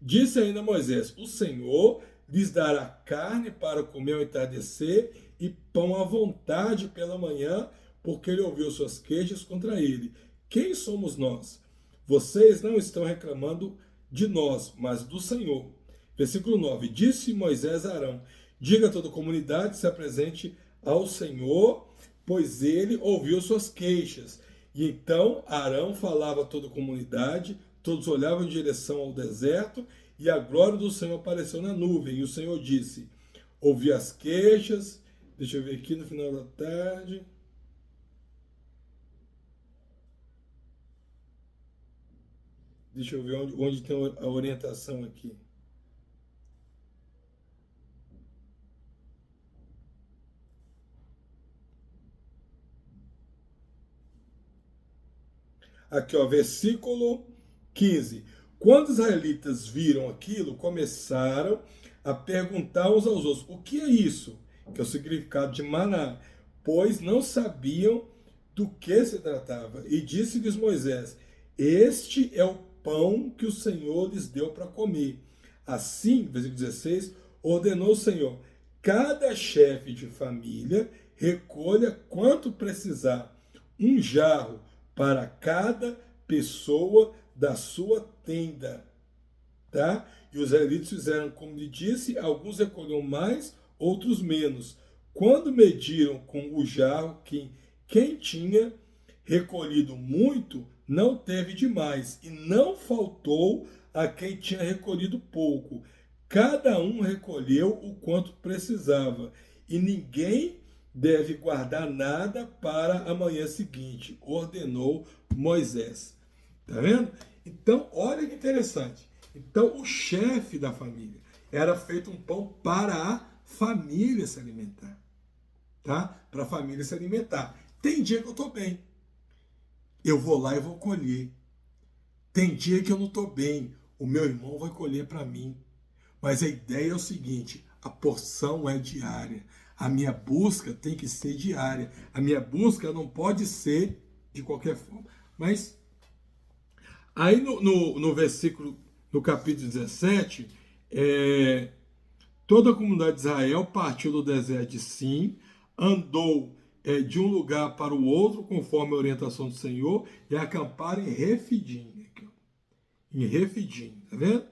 Disse ainda Moisés: o Senhor lhes dará carne para comer ao entardecer e pão à vontade pela manhã, porque ele ouviu suas queixas contra ele. Quem somos nós? Vocês não estão reclamando de nós, mas do Senhor. Versículo 9. Disse Moisés a Arão: diga a toda a comunidade se apresente ao Senhor, pois ele ouviu suas queixas. E então Arão falava a toda a comunidade, todos olhavam em direção ao deserto, e a glória do Senhor apareceu na nuvem. E o Senhor disse: ouvi as queixas Deixa eu ver aqui no final da tarde. Deixa eu ver onde tem a orientação aqui. Aqui, ó, versículo 15. Quando os israelitas viram aquilo, começaram a perguntar uns aos outros: o que é isso? Que é o significado de maná, pois não sabiam do que se tratava. E disse-lhes Moisés: este é o pão que o Senhor lhes deu para comer. Assim, versículo 16, ordenou o Senhor: cada chefe de família recolha quanto precisar, um jarro para cada pessoa da sua tenda, tá? E os israelitas fizeram como lhe disse, alguns recolheram mais, outros menos. Quando mediram com o jarro, quem tinha recolhido muito não teve demais, e não faltou a quem tinha recolhido pouco. Cada um recolheu o quanto precisava, e ninguém deve guardar nada para a manhã seguinte, ordenou Moisés. Tá vendo? Então, olha que interessante. Então, o chefe da família era feito um pão para a família se alimentar, tá? Para a família se alimentar. Tem dia que eu estou bem, eu vou lá e vou colher. Tem dia que eu não estou bem, o meu irmão vai colher para mim. Mas a ideia é o seguinte: a porção é diária. A minha busca tem que ser diária. A minha busca não pode ser de qualquer forma. Mas aí no versículo, no capítulo 17, toda a comunidade de Israel partiu do deserto de Sim, andou de um lugar para o outro, conforme a orientação do Senhor, e acamparam em Refidim. Em Refidim, tá vendo?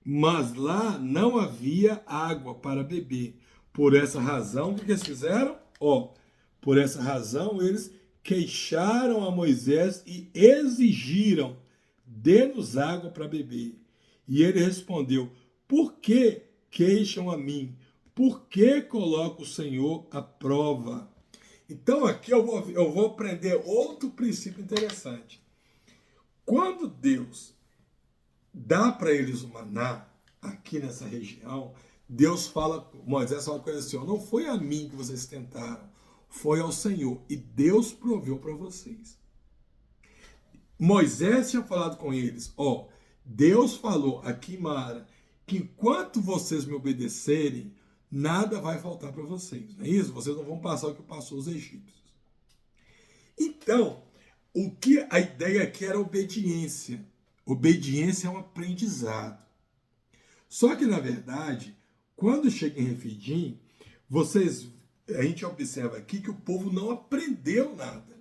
Mas lá não havia água para beber. Por essa razão, o que eles fizeram? Por essa razão, eles queixaram a Moisés e exigiram: dê-nos água para beber. E ele respondeu: por que queixam a mim? Por que coloca o Senhor à prova? Então aqui eu vou aprender outro princípio interessante. Quando Deus dá para eles o maná, aqui nessa região, Deus fala, Moisés fala com eles assim: não foi a mim que vocês tentaram, foi ao Senhor, e Deus proveu para vocês. Moisés tinha falado com eles: Deus falou aqui, Mara, que enquanto vocês me obedecerem, nada vai faltar para vocês, não é isso? Vocês não vão passar o que passou os egípcios. Então, a ideia aqui era obediência. Obediência é um aprendizado. Só que, na verdade, quando chega em Refidim, a gente observa aqui que o povo não aprendeu nada.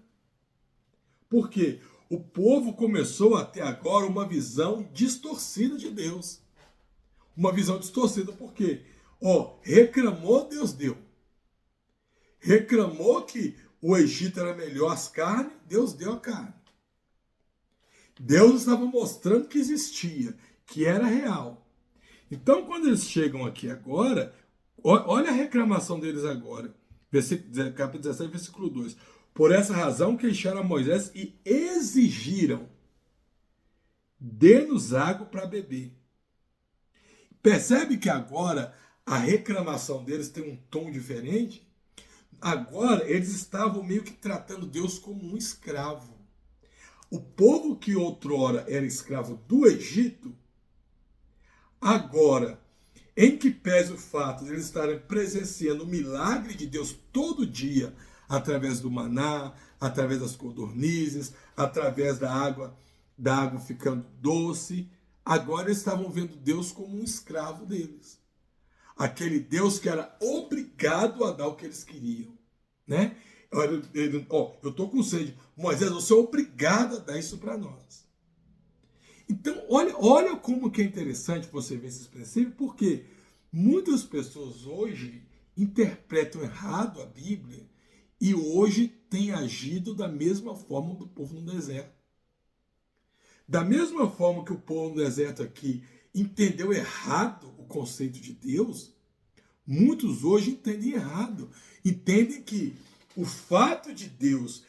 Por quê? O povo começou até agora uma visão distorcida de Deus. Uma visão distorcida por quê? Reclamou, Deus deu. Reclamou que o Egito era melhor as carnes, Deus deu a carne. Deus estava mostrando que existia, que era real. Então, quando eles chegam aqui agora, olha a reclamação deles agora. Capítulo 17, versículo 2. Por essa razão queixaram a Moisés e exigiram: dê-nos água para beber. Percebe que agora a reclamação deles tem um tom diferente? Agora eles estavam meio que tratando Deus como um escravo. O povo que outrora era escravo do Egito, agora, em que pese o fato de eles estarem presenciando o milagre de Deus todo dia, através do maná, através das codornizes, através da água ficando doce, agora eles estavam vendo Deus como um escravo deles. Aquele Deus que era obrigado a dar o que eles queriam, né? Eu estou com sede. Moisés, você é obrigado a dar isso para nós. Então, olha como que é interessante você ver esses princípios, porque muitas pessoas hoje interpretam errado a Bíblia e hoje têm agido da mesma forma do povo no deserto. Da mesma forma que o povo no deserto aqui entendeu errado o conceito de Deus, Muitos hoje entendem errado. Entendem que o fato de Deus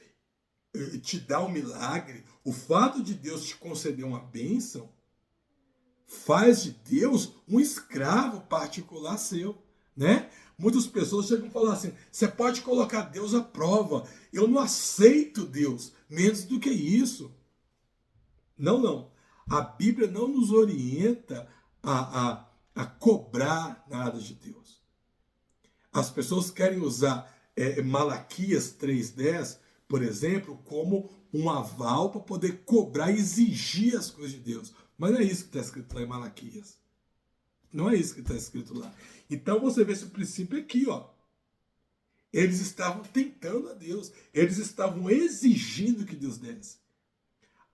te dar um milagre, o fato de Deus te conceder uma bênção, faz de Deus um escravo particular seu, né? Muitas pessoas chegam e falam assim, você pode colocar Deus à prova, eu não aceito Deus, menos do que isso. Não, não. A Bíblia não nos orienta a cobrar nada de Deus. As pessoas querem usar Malaquias 3:10, por exemplo, como um aval para poder cobrar e exigir as coisas de Deus. Mas não é isso que está escrito lá em Malaquias. Não é isso que está escrito lá. Então você vê esse princípio aqui, ó. Eles estavam tentando a Deus. Eles estavam exigindo que Deus desse.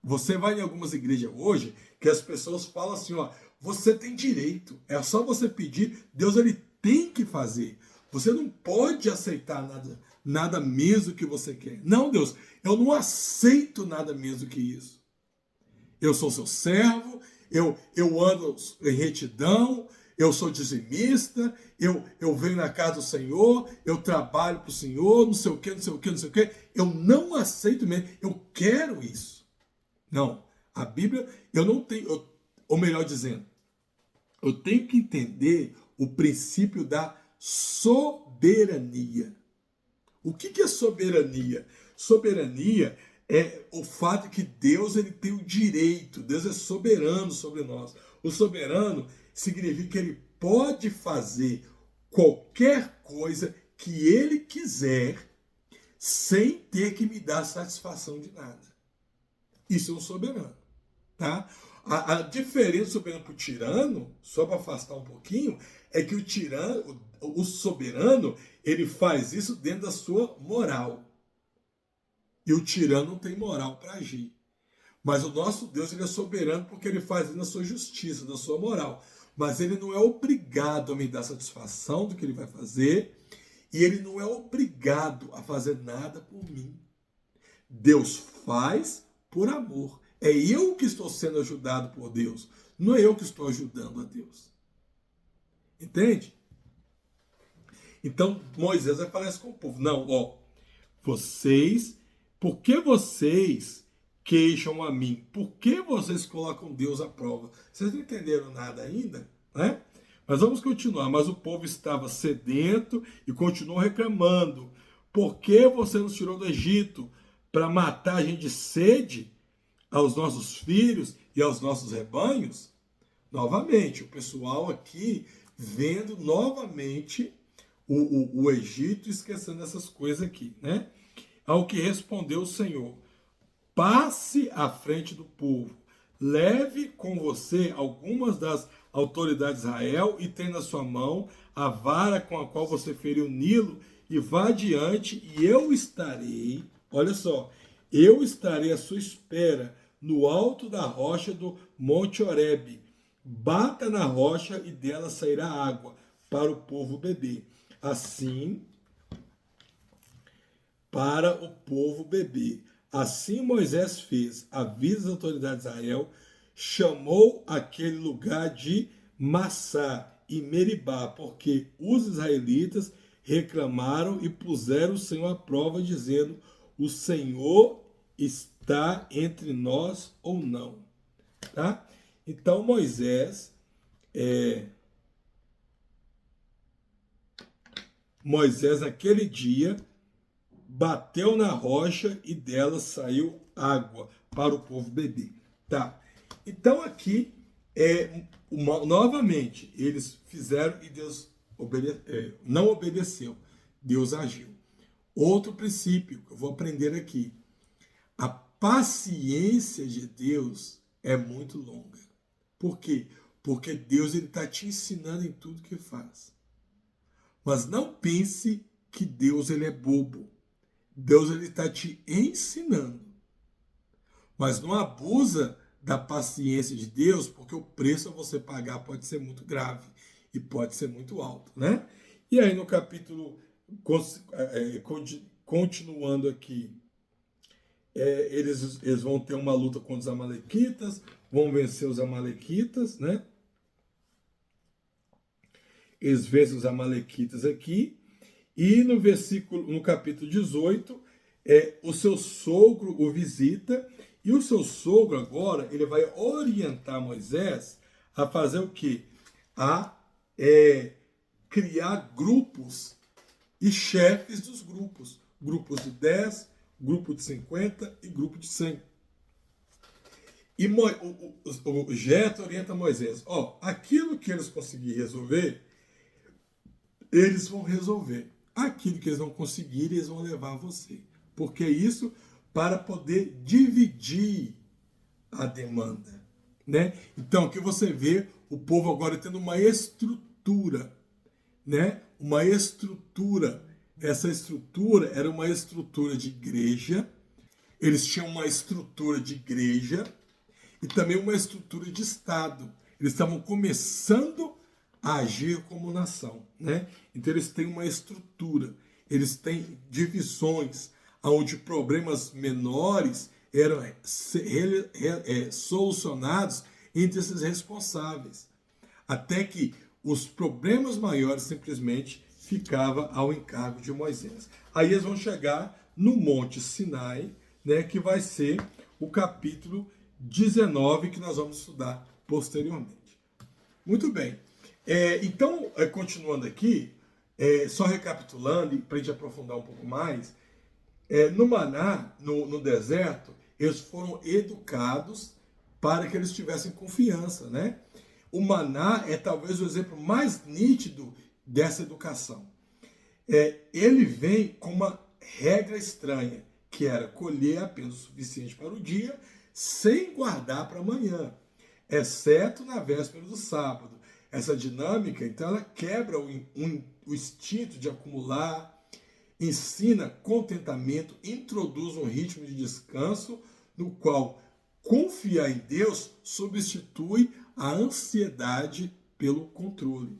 Você vai em algumas igrejas hoje que as pessoas falam assim, ó, você tem direito. É só você pedir, Deus ele tem que fazer. Você não pode aceitar nada mesmo que você quer. Não, Deus, eu não aceito nada mesmo que isso. Eu sou seu servo, eu ando em retidão, eu sou dizimista, eu venho na casa do Senhor, eu trabalho para o Senhor, não sei o que, não sei o que, não sei o que. Eu não aceito mesmo, eu quero isso. Não, a Bíblia, eu não tenho, ou melhor dizendo, eu tenho que entender o princípio da soberania. O que é soberania? Soberania é o fato que Deus ele tem o direito, Deus é soberano sobre nós. O soberano significa que ele pode fazer qualquer coisa que ele quiser sem ter que me dar satisfação de nada. Isso é um soberano, tá? A diferença do soberano para o tirano, só para afastar um pouquinho, é que o tirano, o soberano, ele faz isso dentro da sua moral. E o tirano não tem moral para agir. Mas o nosso Deus ele é soberano porque ele faz isso na sua justiça, na sua moral. Mas ele não é obrigado a me dar satisfação do que ele vai fazer. E ele não é obrigado a fazer nada por mim. Deus faz por amor. É eu que estou sendo ajudado por Deus. Não é eu que estou ajudando a Deus. Entende? Então Moisés aparece com o povo. Não, ó. Por que vocês queixam a mim? Por que vocês colocam Deus à prova? Vocês não entenderam nada ainda, né? Mas vamos continuar. Mas o povo estava sedento e continuou reclamando. Por que você nos tirou do Egito para matar a gente de sede aos nossos filhos e aos nossos rebanhos? Novamente, o pessoal aqui vendo novamente o Egito, esquecendo essas coisas aqui, né? Ao que respondeu o Senhor: passe à frente do povo, leve com você algumas das autoridades de Israel e tenha na sua mão a vara com a qual você feriu o Nilo e vá adiante e eu estarei, olha só, eu estarei à sua espera no alto da rocha do Monte Horebe. Bata na rocha e dela sairá água para o povo beber. Assim, para o povo beber. Assim Moisés fez, avisa as autoridades de Israel, chamou aquele lugar de Massá e Meribá, porque os israelitas reclamaram e puseram o Senhor à prova, dizendo: o Senhor está entre nós ou não? Tá? Então Moisés naquele dia bateu na rocha e dela saiu água para o povo beber. Tá? Então aqui, novamente, eles fizeram e Deus não obedeceu. Deus agiu. Outro princípio que eu vou aprender aqui. A paciência de Deus é muito longa. Por quê? Porque Deus está te ensinando em tudo que faz. Mas não pense que Deus ele é bobo. Deus ele está te ensinando. Mas não abusa da paciência de Deus, porque o preço a você pagar pode ser muito grave e pode ser muito alto, né? E aí no capítulo, continuando aqui, eles vão ter uma luta contra os amalequitas, vão vencer os amalequitas, né? eles vencem os amalequitas aqui, e no capítulo 18, o seu sogro o visita, e o seu sogro agora, ele vai orientar Moisés a fazer o quê? A criar grupos e chefes dos grupos. Grupos de 10, grupo de 50 e grupo de 100. E o Jetro orienta Moisés, aquilo que eles conseguirem resolver, eles vão resolver. Aquilo que eles não conseguirem, eles vão levar a você. Porque isso para poder dividir a demanda, né? Então, aqui você vê o povo agora tendo uma estrutura, né? Uma estrutura. Essa estrutura era uma estrutura de igreja. Eles tinham uma estrutura de igreja e também uma estrutura de Estado. Eles estavam começando a agir como nação, né? Então eles têm uma estrutura, eles têm divisões, onde problemas menores eram solucionados entre esses responsáveis, até que os problemas maiores simplesmente ficavam ao encargo de Moisés. Aí eles vão chegar no Monte Sinai, né, que vai ser o capítulo 19 que nós vamos estudar posteriormente. Muito bem. Então, continuando aqui, só recapitulando, para a gente aprofundar um pouco mais, no Maná, no deserto, eles foram educados para que eles tivessem confiança, né? O Maná é talvez o exemplo mais nítido dessa educação. Ele vem com uma regra estranha, que era colher apenas o suficiente para o dia, sem guardar para amanhã, exceto na véspera do sábado. Essa dinâmica, então, ela quebra o instinto de acumular, ensina contentamento, introduz um ritmo de descanso no qual confiar em Deus substitui a ansiedade pelo controle.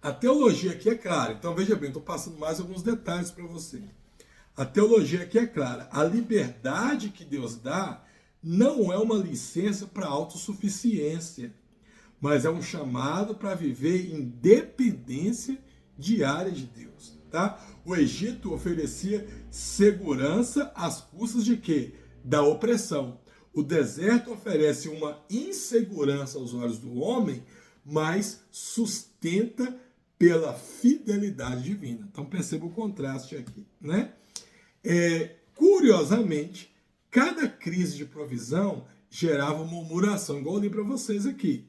A teologia aqui é clara, então veja bem, estou passando mais alguns detalhes para você. A teologia aqui é clara, a liberdade que Deus dá não é uma licença para autossuficiência, mas é um chamado para viver em dependência diária de Deus. Tá? O Egito oferecia segurança às custas de quê? Da opressão. O deserto oferece uma insegurança aos olhos do homem, mas sustenta pela fidelidade divina. Então perceba o contraste aqui, né? Curiosamente, cada crise de provisão gerava uma murmuração, igual eu li para vocês aqui.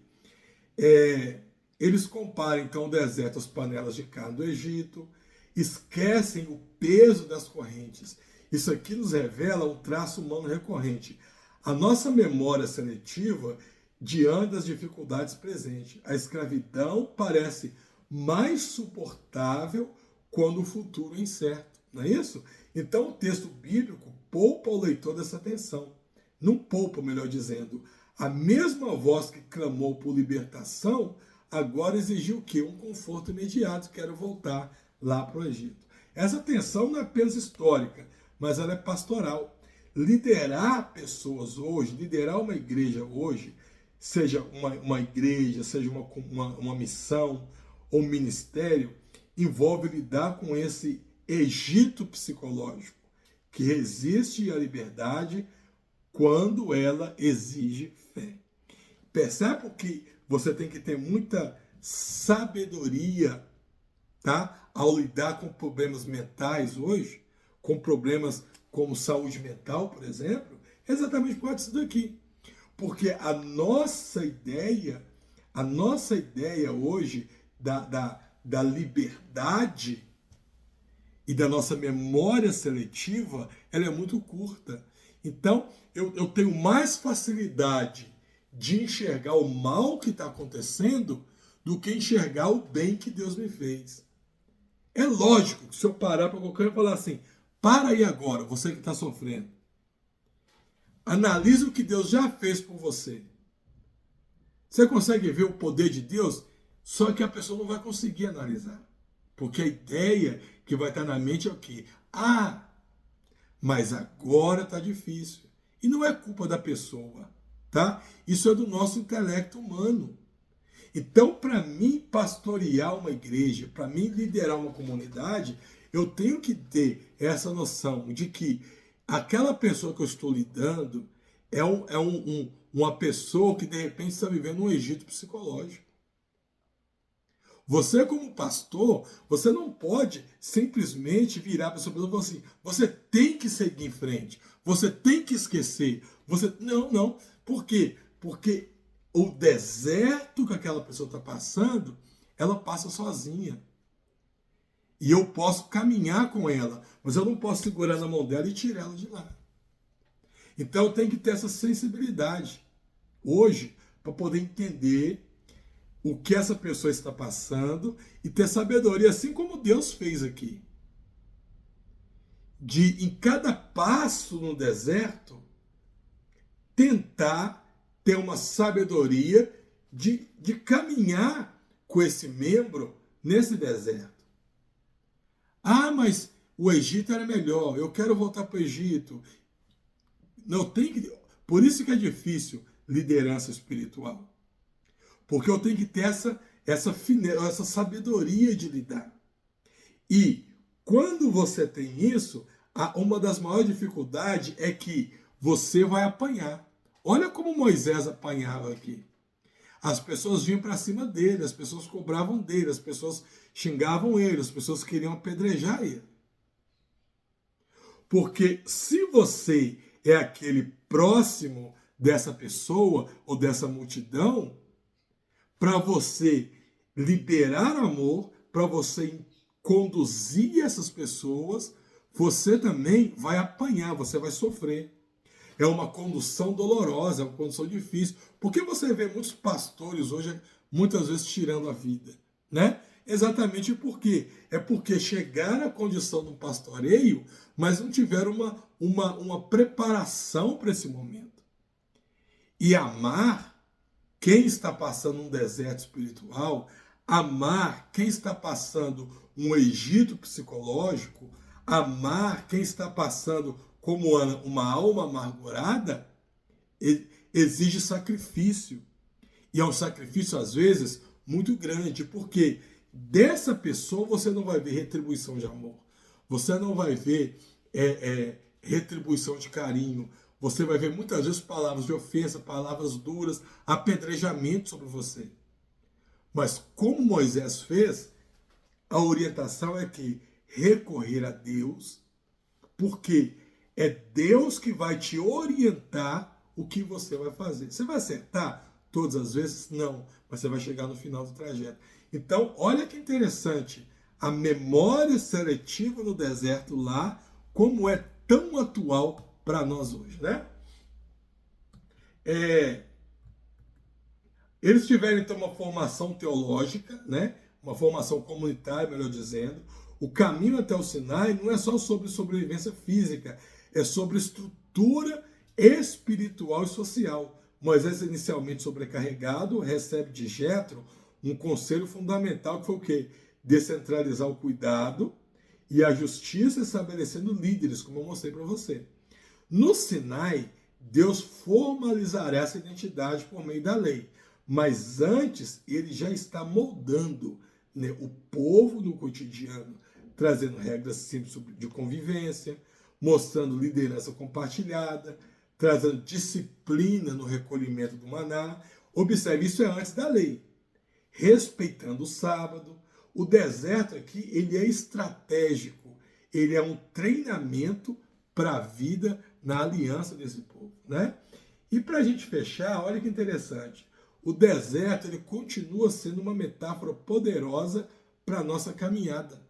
Eles comparam então o deserto às panelas de carne do Egito, esquecem o peso das correntes. Isso aqui nos revela um traço humano recorrente. A nossa memória seletiva diante das dificuldades presentes. A escravidão parece mais suportável quando o futuro é incerto, não é isso? Então o texto bíblico poupa o leitor dessa tensão. Não poupa, melhor dizendo. A mesma voz que clamou por libertação, agora exigiu o quê? Um conforto imediato, quero voltar lá para o Egito. Essa tensão não é apenas histórica, mas ela é pastoral. Liderar pessoas hoje, liderar uma igreja hoje, seja uma igreja, seja uma missão ou um ministério, envolve lidar com esse Egito psicológico, que resiste à liberdade quando ela exige fé. Percebe que você tem que ter muita sabedoria, tá? Ao lidar com problemas mentais hoje, com problemas como saúde mental, por exemplo, exatamente por causa disso daqui. Porque a nossa ideia hoje da liberdade e da nossa memória seletiva, ela é muito curta. Então, eu tenho mais facilidade de enxergar o mal que está acontecendo do que enxergar o bem que Deus me fez. É lógico que se eu parar para qualquer um e falar assim, para aí agora, você que está sofrendo. Analise o que Deus já fez por você. Você consegue ver o poder de Deus? Só que a pessoa não vai conseguir analisar. Porque a ideia que vai estar na mente é o quê? Mas agora está difícil. E não é culpa da pessoa, tá? Isso é do nosso intelecto humano. Então, para mim pastorear uma igreja, para mim liderar uma comunidade, eu tenho que ter essa noção de que aquela pessoa que eu estou lidando uma pessoa que de repente está vivendo um Egito psicológico. Você, como pastor, você não pode simplesmente virar para essa pessoa e falar assim: você tem que seguir em frente, você tem que esquecer. Não. Por quê? Porque o deserto que aquela pessoa está passando, ela passa sozinha. E eu posso caminhar com ela, mas eu não posso segurar na mão dela e tirar ela de lá. Então eu tenho que ter essa sensibilidade hoje para poder entender o que essa pessoa está passando e ter sabedoria, assim como Deus fez aqui. De, em cada passo no deserto, tentar ter uma sabedoria de caminhar com esse membro nesse deserto. Ah, mas o Egito era melhor, eu quero voltar para o Egito. Não tem que... Por isso que é difícil liderança espiritual. Porque eu tenho que ter essa sabedoria de lidar. E quando você tem isso, uma das maiores dificuldades é que você vai apanhar. Olha como Moisés apanhava aqui. As pessoas vinham para cima dele, as pessoas cobravam dele, as pessoas xingavam ele, as pessoas queriam apedrejar ele. Porque se você é aquele próximo dessa pessoa ou dessa multidão, para você liberar amor, para você conduzir essas pessoas, você também vai apanhar, você vai sofrer. É uma condução dolorosa, é uma condução difícil. Por que você vê muitos pastores hoje, muitas vezes, tirando a vida? Né? Exatamente porque chegaram à condição do pastoreio, mas não tiveram uma preparação para esse momento. E amar quem está passando um deserto espiritual, amar quem está passando um Egito psicológico, amar quem está passando como uma alma amargurada, exige sacrifício. E é um sacrifício, às vezes, muito grande, porque dessa pessoa você não vai ver retribuição de amor. Você não vai ver retribuição de carinho. Você vai ver muitas vezes palavras de ofensa, palavras duras, apedrejamento sobre você. Mas como Moisés fez, a orientação é que recorrer a Deus, porque é Deus que vai te orientar o que você vai fazer. Você vai acertar todas as vezes? Não, mas você vai chegar no final do trajeto. Então, olha que interessante, a memória seletiva no deserto lá, como é tão atual para nós hoje, né? Eles tiveram, então, uma formação teológica, né? Uma formação comunitária, melhor dizendo. O caminho até o Sinai não é só sobre sobrevivência física, é sobre estrutura espiritual e social. Moisés, inicialmente sobrecarregado, recebe de Jetro um conselho fundamental, que foi o quê? Descentralizar o cuidado e a justiça, estabelecendo líderes, como eu mostrei para você. No Sinai, Deus formalizará essa identidade por meio da lei. Mas antes, ele já está moldando, né, o povo no cotidiano, trazendo regras simples de convivência, mostrando liderança compartilhada, trazendo disciplina no recolhimento do maná. Observe, isso é antes da lei. Respeitando o sábado. O deserto aqui, ele é estratégico. Ele é um treinamento para a vida na aliança desse povo, né? E para a gente fechar, olha que interessante. O deserto, ele continua sendo uma metáfora poderosa para a nossa caminhada.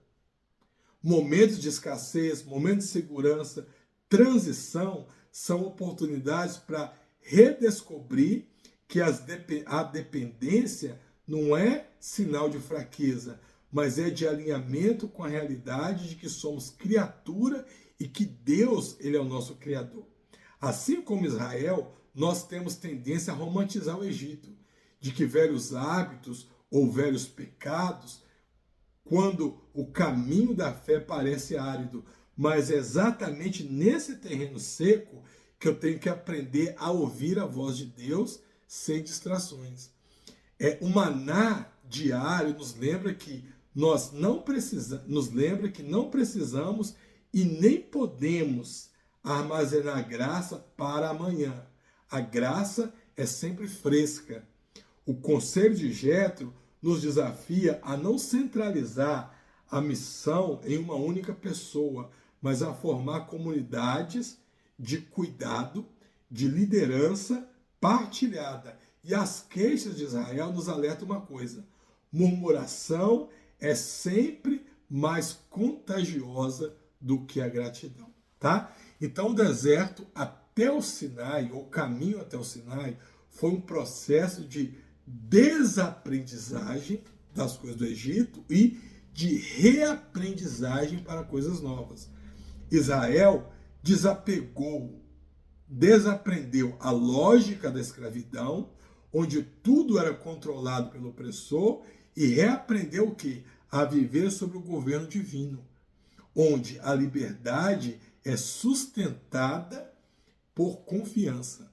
Momentos de escassez, momentos de segurança, transição, são oportunidades para redescobrir que a dependência não é sinal de fraqueza, mas é de alinhamento com a realidade de que somos criatura e que Deus, ele é o nosso Criador. Assim como Israel, nós temos tendência a romantizar o Egito, de que velhos hábitos ou velhos pecados, quando o caminho da fé parece árido, mas é exatamente nesse terreno seco que eu tenho que aprender a ouvir a voz de Deus sem distrações. O maná diário nos lembra que não precisamos e nem podemos armazenar graça para amanhã. A graça é sempre fresca. O conselho de Jétro nos desafia a não centralizar a missão em uma única pessoa, mas a formar comunidades de cuidado, de liderança partilhada. E as queixas de Israel nos alertam uma coisa: murmuração é sempre mais contagiosa do que a gratidão, tá? Então o deserto até o Sinai, ou o caminho até o Sinai, foi um processo de desaprendizagem das coisas do Egito e de reaprendizagem para coisas novas. Israel desaprendeu a lógica da escravidão, onde tudo era controlado pelo opressor, e reaprendeu o quê? A viver sob o governo divino, onde a liberdade é sustentada por confiança.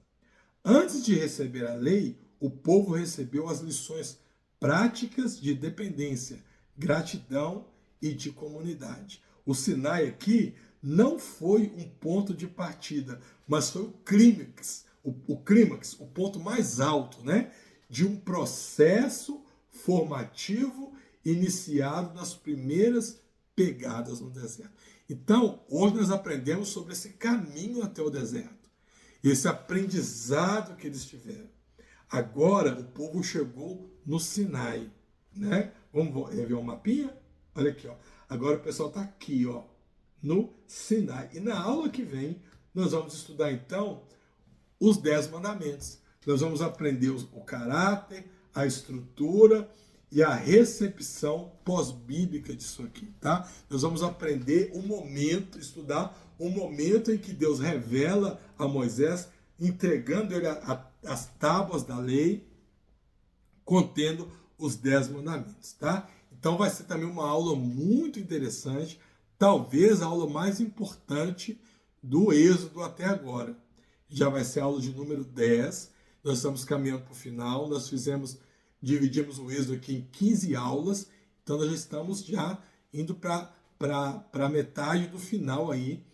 Antes de receber a lei, o povo recebeu as lições práticas de dependência, gratidão e de comunidade. O Sinai aqui não foi um ponto de partida, mas foi o clímax, o ponto mais alto, né, de um processo formativo iniciado nas primeiras pegadas no deserto. Então, hoje nós aprendemos sobre esse caminho até o deserto, esse aprendizado que eles tiveram. Agora o povo chegou no Sinai, né? Vamos ver um mapinha? Olha aqui, ó. Agora o pessoal está aqui, ó, no Sinai. E na aula que vem, nós vamos estudar, então, os 10 mandamentos. Nós vamos aprender o caráter, a estrutura e a recepção pós-bíblica disso aqui, tá? Nós vamos aprender o momento, estudar o momento em que Deus revela a Moisés, entregando ele as tábuas da lei, contendo os 10 mandamentos, tá? Então vai ser também uma aula muito interessante, talvez a aula mais importante do Êxodo até agora. Já vai ser a aula de número 10, nós estamos caminhando para o final, dividimos o Êxodo aqui em 15 aulas, então nós já estamos indo para a metade do final aí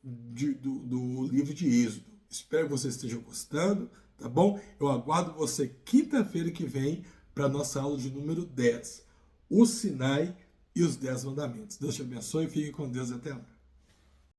do livro de Êxodo. Espero que você esteja gostando, tá bom? Eu aguardo você quinta-feira que vem para a nossa aula de número 10, o Sinai e os 10 mandamentos. Deus te abençoe e fique com Deus até lá.